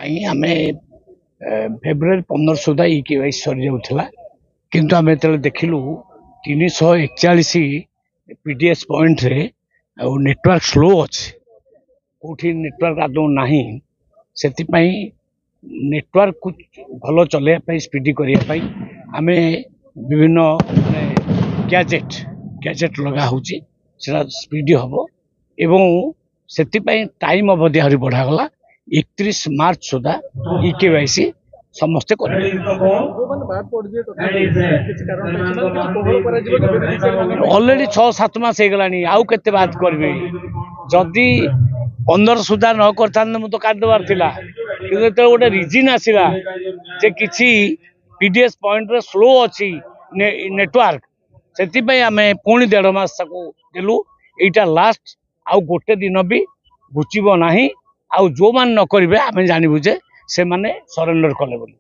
आम फेब्रुआरी 15 सुधा केवाईसी सरी जाऊला किंतु आम जो देखिलु 341 पीडीएस पॉइंट रे नेटवर्क स्लो अच्छे कौटी नेटवर्क आदौ ना से नेटवर्क को भल चलने स्पीडी करने आम विभिन्न गैजेट लगा होची स्पीडी हम एवं से टाइम अवधि आहरी बढ़ागला 31 मार्च सुधा केवाईसी समस्ते ऑलरेडी 6-7 मास हो गलानी आउ केते बात करबे जदि 15 सुधा न करता मु तो काटदेवार थिला कि गोटे रिजिन आसला जे किछि पीडीएस पॉइंट रे स्लो अच्छी नेटवर्क से आम पुणी 1.5 मास देलु एटा लास्ट आउ गोटे दिन भी घुचब ना आउ जो मान न करेंगे आम जानबू जे से माने सरेंडर कले बोली।